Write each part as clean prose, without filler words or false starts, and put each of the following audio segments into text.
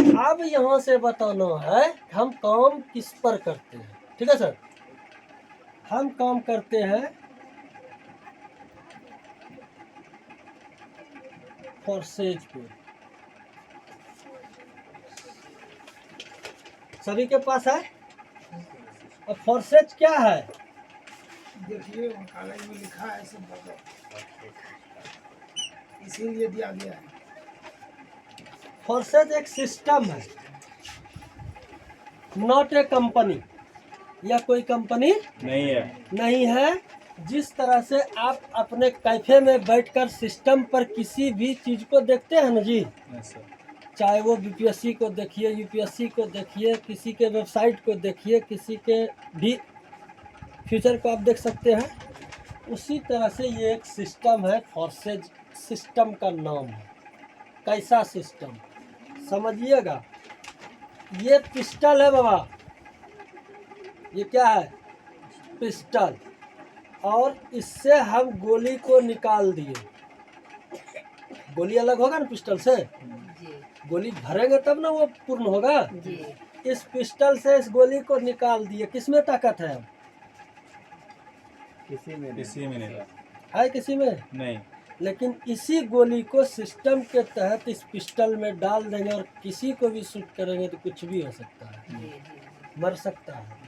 अब यहाँ से बताना है हम काम किस पर करते हैं। ठीक है सर, हम काम करते हैं फोर्सेज पे। सभी के पास है। अब फोर्सेज क्या है? देखिए कागज में लिखा है सब बताओ, इसीलिए दिया गया है। फोर्सेज एक सिस्टम है, नॉट ए कंपनी। या कोई कंपनी नहीं है। जिस तरह से आप अपने कैफे में बैठकर सिस्टम पर किसी भी चीज को देखते हैं ना जी, चाहे वो बीपीएससी को देखिए, यूपीएससी को देखिए, किसी के वेबसाइट को देखिए, किसी के भी फ्यूचर को आप देख सकते हैं। उसी तरह से ये एक सिस्टम है, फोर्सेज सिस्टम का नाम है। कैसा सिस्टम समझिएगा, ये पिस्टल है बाबा, ये क्या है? पिस्टल। और इससे हम गोली को निकाल दिए। गोली अलग होगा ना पिस्टल से, गोली भरेंगे तब ना वो पूर्ण होगा। इस पिस्टल से इस गोली को निकाल दिए। किसमें ताकत है? किसी में नहीं है किसी में नहीं। लेकिन इसी गोली को सिस्टम के तहत इस पिस्टल में डाल देंगे और किसी को भी शूट करेंगे तो कुछ भी हो सकता है, मर सकता है।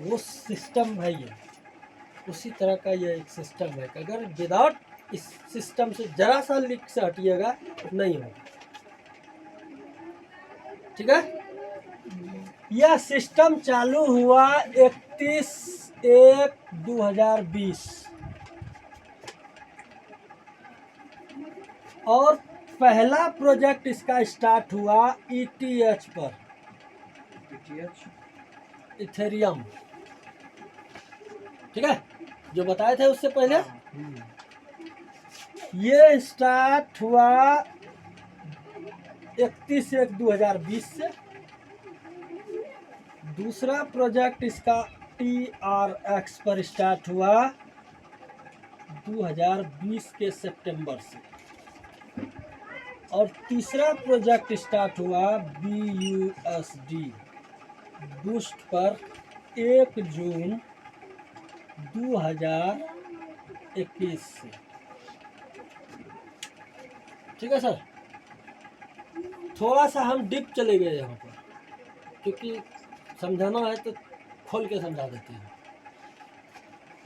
वो सिस्टम है ये। उसी तरह का ये एक सिस्टम है कि अगर विदाउट इस सिस्टम से जरा सा लीक से हटिएगा तो नहीं होगा। ठीक है। यह सिस्टम चालू हुआ 31/1/2020 और पहला प्रोजेक्ट इसका स्टार्ट हुआ ETH पर, इथेरियम। ठीक है, जो बताए थे उससे पहले। ये स्टार्ट हुआ 31/1/2020 से। दूसरा प्रोजेक्ट इसका TRX पर स्टार्ट हुआ 2020 के सितंबर से। और तीसरा प्रोजेक्ट स्टार्ट हुआ BUSD बूस्ट पर 1 जून 2021 से। ठीक है सर, थोड़ा सा हम डीप चले गए यहाँ पर, क्योंकि समझाना है तो खोल के समझा देते हैं।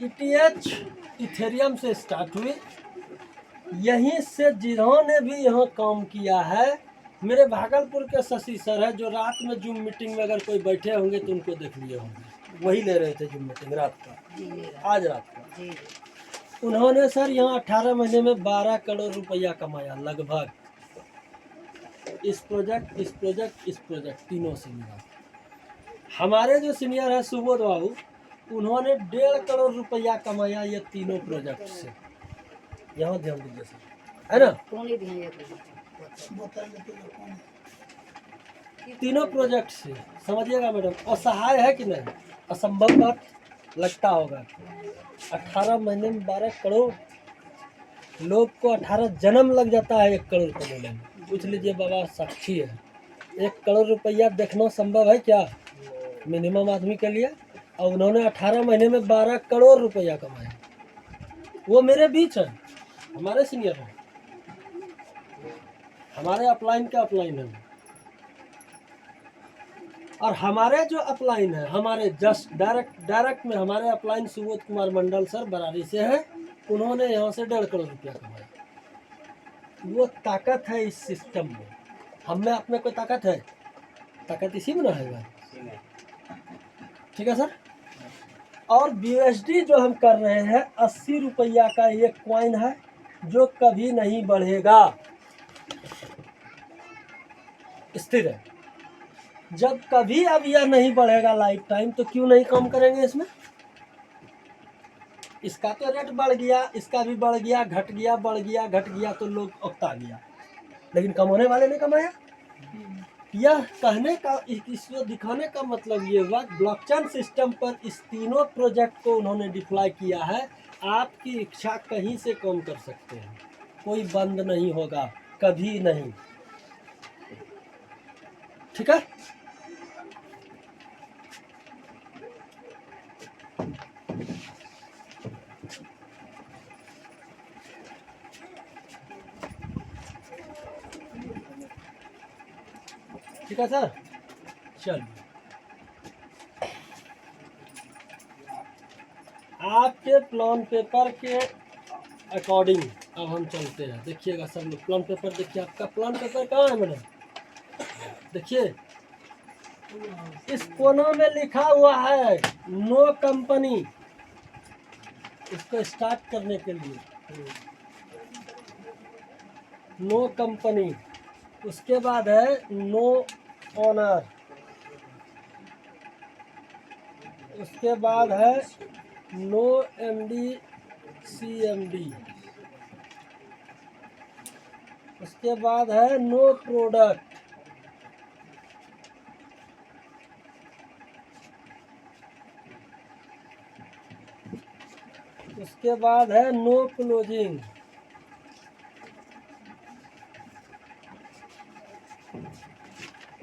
ETH इथेरियम से स्टार्ट हुई। यहीं से जिन्होंने भी यहाँ काम किया है, मेरे भागलपुर के शशि सर है, जो रात में जूम मीटिंग में अगर कोई बैठे होंगे तो उनको देख लिए होंगे, वही ले रहे थे जूम मीटिंग रात का, आज रात का। उन्होंने सर यहाँ 18 महीने में 12 करोड़ रुपया कमाया लगभग। इस प्रोजेक्ट तीनों से मिला। हमारे जो सीनियर है सुबोध बाबू, उन्होंने 1.5 करोड़ रुपया कमाया ये तीनों प्रोजेक्ट से। यहाँ ध्यान दीजिए सर, है ना? तीनों प्रोजेक्ट से समझिएगा मैडम। असहाय है कि नहीं? असंभव बात लगता होगा। 18 महीने में 12 करोड़, लोग को 18 जन्म लग जाता है 1 करोड़ कमाने में। पूछ लीजिए, बाबा साक्षी है। 1 करोड़ रुपया देखना संभव है क्या मिनिमम आदमी के लिए? और उन्होंने 18 महीने में 12 करोड़ रुपया कमाया। वो मेरे बीच है, हमारे सीनियर हैं, हमारे अपलाइन के अपलाइन है। और हमारे जो अपलाइन है, हमारे जस्ट डायरेक्ट में हमारे अपलाइन सुबोध कुमार मंडल सर बरारी से है। उन्होंने यहाँ से 1.5 करोड़ रुपया कमाया। वो ताकत है इस सिस्टम में। हम में अपने कोई ताकत है? ताकत इसी में ना है। ठीक है सर। और BUSD जो हम कर रहे हैं 80 रुपया का एक कॉइन है, जो कभी नहीं बढ़ेगा, स्थिर है। जब कभी अब यह नहीं बढ़ेगा लाइफ टाइम, तो क्यों नहीं काम करेंगे इसमें? इसका तो रेट बढ़ गया, इसका भी बढ़ गया, घट गया, बढ़ गया, घट गया, तो लोग उकता गया, लेकिन कमाने वाले ने कमाया। यह कहने का, इसको दिखाने का मतलब ये हुआ, ब्लॉकचेन सिस्टम पर इस तीनों प्रोजेक्ट को उन्होंने डिप्लॉय किया है। आपकी इच्छा कहीं से काम कर सकते हैं, कोई बंद नहीं होगा, कभी नहीं। ठीक है। ठीक है सर, चल आपके प्लान पेपर के अकॉर्डिंग अब हम चलते हैं। देखिएगा सब लोग प्लान पेपर देखिए, आपका प्लान पेपर कहाँ है मैडम? देखिए इस कोना में लिखा हुआ है नो कंपनी, इसको स्टार्ट करने के लिए नो कंपनी, उसके बाद है नो ऑनर, उसके बाद है नो एमडी सीएमडी, उसके बाद है नो प्रोडक्ट, उसके बाद है नो क्लोजिंग,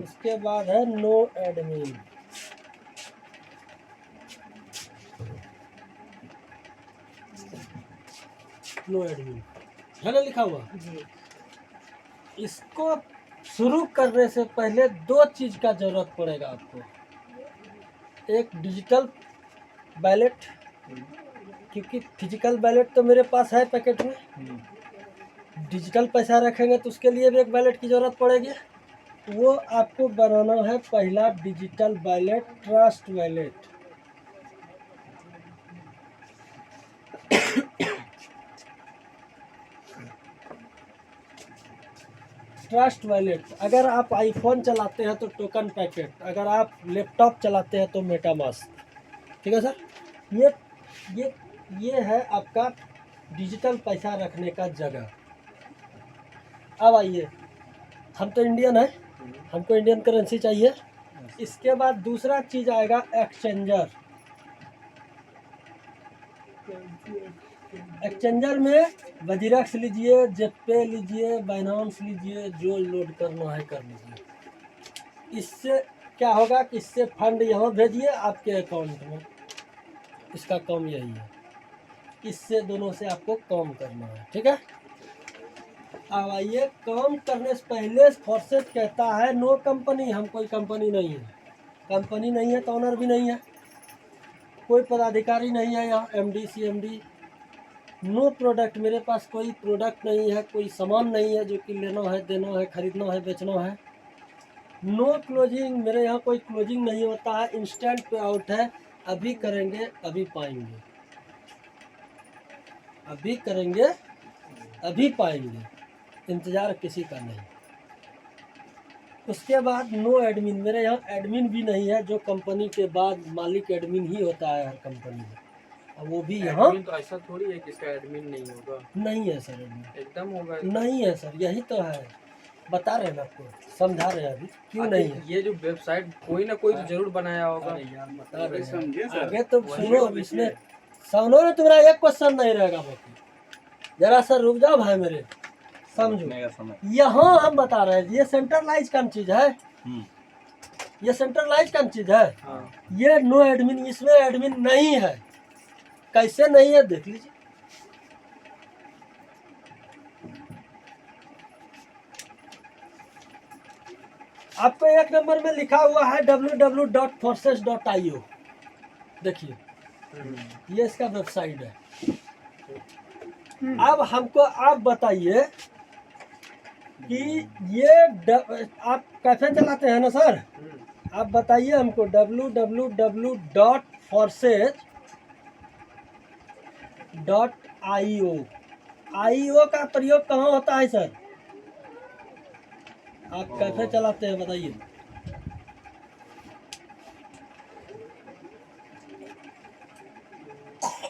उसके बाद है नो एडमिन। नो एडमिन है ना लिखा हुआ जी। इसको शुरू करने से पहले दो चीज का जरूरत पड़ेगा आपको, एक डिजिटल बैलेट, क्योंकि फिजिकल बैलेट तो मेरे पास है पैकेट में, डिजिटल पैसा रखेंगे तो उसके लिए भी एक बैलेट की जरूरत पड़ेगी। वो आपको बनाना है पहला digital ballot, trust ballot. Trust wallet, अगर आप आईफोन चलाते हैं तो टोकन पैकेट, अगर आप लैपटॉप चलाते हैं तो मेटामास्क। ठीक है सर, ये है आपका डिजिटल पैसा रखने का जगह। अब आइए, हम तो इंडियन है, हमको इंडियन करेंसी चाहिए। इसके बाद दूसरा चीज आएगा एक्सचेंजर। एक्सचेंजर में वजीरक्स लीजिए, जेपे लीजिए, बाइनांस लीजिए, जो लोड करना है कर लीजिए। इससे क्या होगा कि इससे फंड यहाँ भेजिए आपके अकाउंट में, इसका काम यही है। इससे दोनों से आपको काम करना है। ठीक है, अब आइए, काम करने से पहले फॉर्सेट कहता है नो कंपनी, हम कोई कंपनी नहीं है, कंपनी नहीं है तो ऑनर भी नहीं है, कोई पदाधिकारी नहीं है यहाँ, एमडी सीएमडी। नो प्रोडक्ट, मेरे पास कोई प्रोडक्ट नहीं है, कोई सामान नहीं है जो कि लेना है, देना है, खरीदना है, बेचना है। नो क्लोजिंग, मेरे यहाँ कोई क्लोजिंग नहीं होता है, इंस्टेंट पे आउट है, अभी करेंगे अभी पाएंगे, अभी करेंगे अभी पाएंगे, इंतज़ार किसी का नहीं। उसके बाद नो एडमिन, मेरे यहाँ एडमिन भी नहीं है, जो कंपनी के बाद मालिक एडमिन ही होता है हर कंपनी में, और वो भी यहाँ तो ऐसा थोड़ी है कि इसका एडमिन नहीं होगा। नहीं है सर, एडमिन एकदम होगा। नहीं है सर, यही तो है, बता रहे हैं आपको, समझा रहे हैं अभी क्यों नहीं है। ये जो वेबसाइट कोई ना कोई तो जरूर बनाया होगा। अरे यार बता रहे हैं, आगे तो सुनो, इसमें सुनो ना, तुम्हारा एक क्वेश्चन नहीं रहेगा बाकी, जरा सा रुक जाओ भाई मेरे, समझो। यहाँ हम बता रहे हैं ये सेंट्रलाइज कौन चीज है, ये सेंट्रलाइज कौन चीज है। ये नो एडमिन, इसमें एडमिन नहीं है। कैसे नहीं है देख लीजिए, आपको एक नंबर में लिखा हुआ है www.forces.io, देखिए ये इसका वेबसाइट है। अब हमको आप बताइए कि ये आप कैसे चलाते हैं ना सर, आप बताइए हमको www.forces.io, IO का प्रयोग कहाँ होता है सर, आप कैसे चलाते हैं बताइए।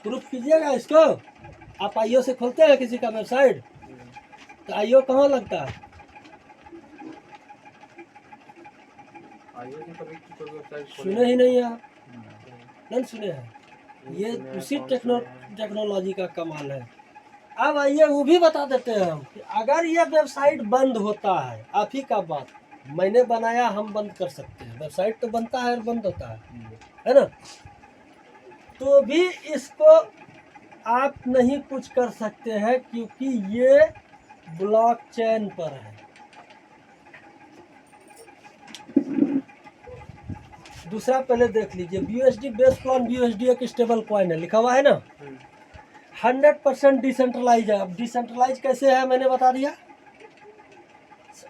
प्रूफ कीजिएगा इसको, आप आईओ से खोलते हैं किसी का वेबसाइट तो आईओ कहाँ लगता है, सुने ही नहीं आप, नहीं सुने हैं, ये उसी टेक्नोलॉजी का कमाल है। अब आइए वो भी बता देते हैं हम कि अगर ये वेबसाइट बंद होता है, आप ही का बात, मैंने बनाया, हम बंद कर सकते हैं। वेबसाइट तो बनता है और बंद होता है ना। तो भी इसको आप नहीं कुछ कर सकते हैं क्योंकि ये ब्लॉकचेन पर है। दूसरा पहले देख लीजिए, BUSD बेस प्लान, BUSD एक स्टेबल कॉइन है, लिखा हुआ है ना। 100% डिसेंट्रलाइज है। अब डिसेंट्रलाइज कैसे है मैंने बता दिया।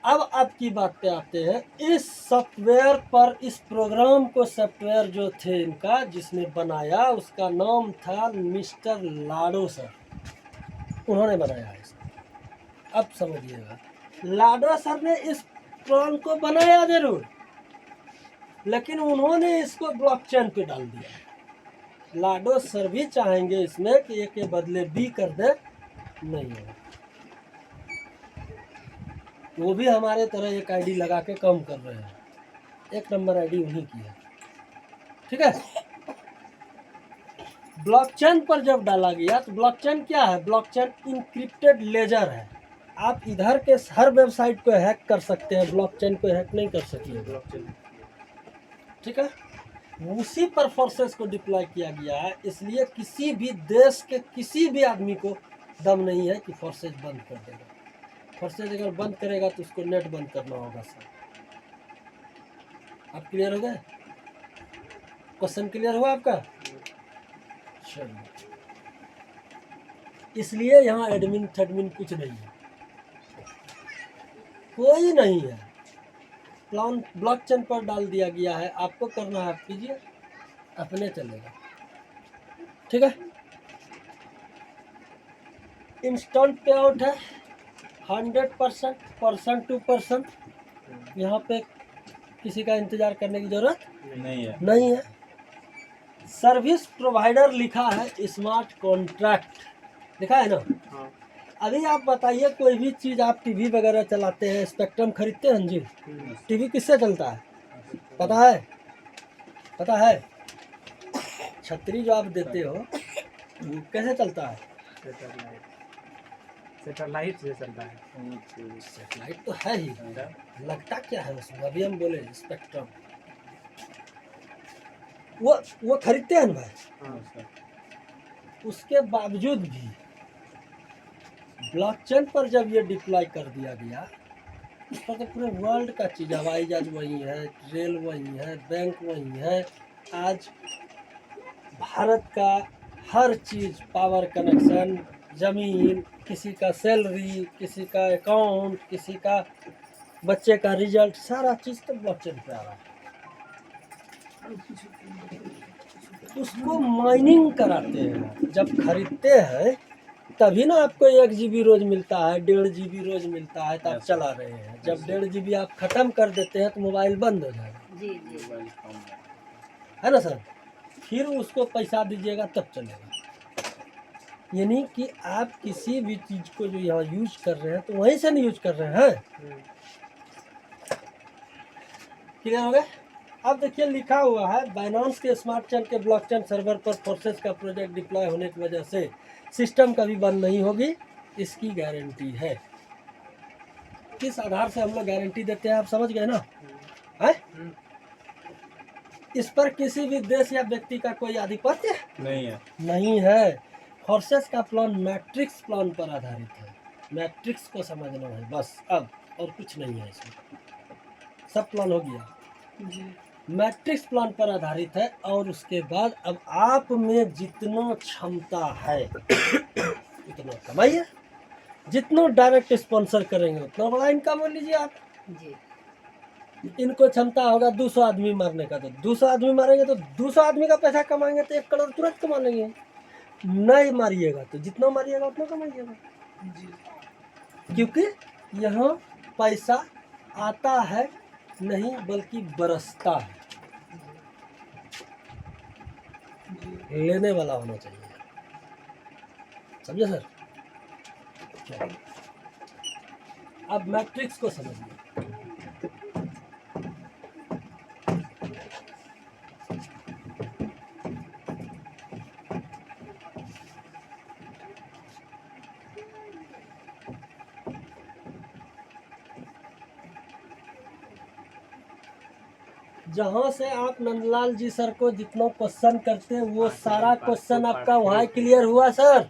अब आपकी बात पे आते हैं। इस सॉफ्टवेयर पर, इस प्रोग्राम को, सॉफ्टवेयर जो थे इनका जिसने बनाया उसका नाम था मिस्टर लाडो सर, उन्होंने बनाया है इसको। अब समझिएगा, लाडो सर ने इस प्लान को बनाया जरूर, लेकिन उन्होंने इसको ब्लॉकचेन पे डाल दिया। लाडो सर भी चाहेंगे इसमें कि ए के बदले बी कर दे, नहीं होगा। वो भी हमारे तरह एक आईडी लगा के काम कर रहे हैं। एक नंबर आईडी उन्हीं की है, ठीक है। ब्लॉकचेन पर जब डाला गया तो ब्लॉकचेन क्या है? ब्लॉकचेन इंक्रिप्टेड लेजर है। आप इधर के हर वेबसाइट को हैक कर सकते हैं, ब्लॉकचेन को हैक नहीं कर सकिएगा, ठीक है। उसी पर फोर्सेस को डिप्लॉय किया गया है, इसलिए किसी भी देश के किसी भी आदमी को दम नहीं है कि फोर्सेस बंद कर देगा। फोर्सेस अगर बंद करेगा तो उसको नेट बंद करना होगा सर। आप क्लियर हो गए? क्वेश्चन क्लियर हुआ आपका? चलिए, इसलिए यहाँ एडमिन थेडमिन कुछ नहीं है, कोई नहीं है। प्लान ब्लॉकचेन पर डाल दिया गया है, आपको करना है आप कीजिए, अपने चलेगा, ठीक है। इंस्टेंट पे आउट है 100%, पर्सन टू पर्सन। यहाँ पे किसी का इंतजार करने की जरूरत नहीं है। सर्विस प्रोवाइडर लिखा है, स्मार्ट कॉन्ट्रैक्ट लिखा है ना। हाँ। अभी आप बताइए, कोई भी चीज़ आप टीवी वगैरह चलाते हैं, स्पेक्ट्रम खरीदते हैं जी। टीवी किससे चलता है पता है? पता है? छतरी जो आप देते हो वो कैसे चलता है? सैटेलाइट से चलता है। सैटेलाइट तो है ही, लगता क्या है उसमें? अभी हम बोले स्पेक्ट्रम, वो खरीदते हैं ना भाई। उसके बावजूद भी ब्लॉकचेन पर जब ये डिप्लॉय कर दिया गया, इस पर तो पूरे वर्ल्ड का चीज़, हवाई जहाज वही है, रेल वही है, बैंक वही है। आज भारत का हर चीज़, पावर कनेक्शन, ज़मीन, किसी का सैलरी, किसी का अकाउंट, किसी का बच्चे का रिजल्ट, सारा चीज़ तो ब्लॉकचेन पे आ रहा है। उसको माइनिंग कराते हैं, जब खरीदते हैं तभी ना आपको 1 GB रोज मिलता है, 1.5 GB रोज मिलता है, तो आप चला रहे हैं। जब 1.5 GB आप ख़त्म कर देते हैं तो मोबाइल बंद हो जाएगा, जी जी है ना सर। फिर उसको पैसा दीजिएगा तब चलेगा। यानी कि आप किसी भी चीज़ को जो यहाँ यूज कर रहे हैं तो वहीं से नहीं यूज कर रहे हैं। क्लियर हो गया? अब देखिए, लिखा हुआ है बाइनेंस के स्मार्ट चेन के ब्लॉकचेन सर्वर पर फोर्सेस का प्रोजेक्ट डिप्लॉय होने की वजह से सिस्टम कभी बंद नहीं होगी, इसकी गारंटी है। किस आधार से हम लोग गारंटी देते हैं, आप समझ गए ना? है? इस पर किसी भी देश या व्यक्ति का कोई आधिपत्य नहीं है। फोर्सेस का प्लान मैट्रिक्स प्लान पर आधारित है। मैट्रिक्स को समझना है बस, अब और कुछ नहीं है इसमें, सब प्लान हो गया। मैट्रिक्स प्लान पर आधारित है, और उसके बाद अब आप में जितना क्षमता है उतना कमाइए, जितना डायरेक्ट स्पॉन्सर करेंगे उतना बड़ा इनकम हो लीजिए आप। जी इनको क्षमता होगा 200 आदमी मारने का, तो 200 आदमी मारेंगे तो 200 आदमी का पैसा कमाएंगे, तो 1 करोड़ तुरंत कमा लेंगे। नहीं मारिएगा तो जितना मारिएगा उतना कमाइएगा, क्योंकि यहाँ पैसा आता है नहीं बल्कि बरसता है। लेने वाला होना चाहिए, समझे सर? अब मैट्रिक्स को समझिए। जहाँ से आप नंदलाल जी सर को जितना क्वेश्चन करते हैं वो सारा क्वेश्चन आपका वहाँ क्लियर हुआ सर।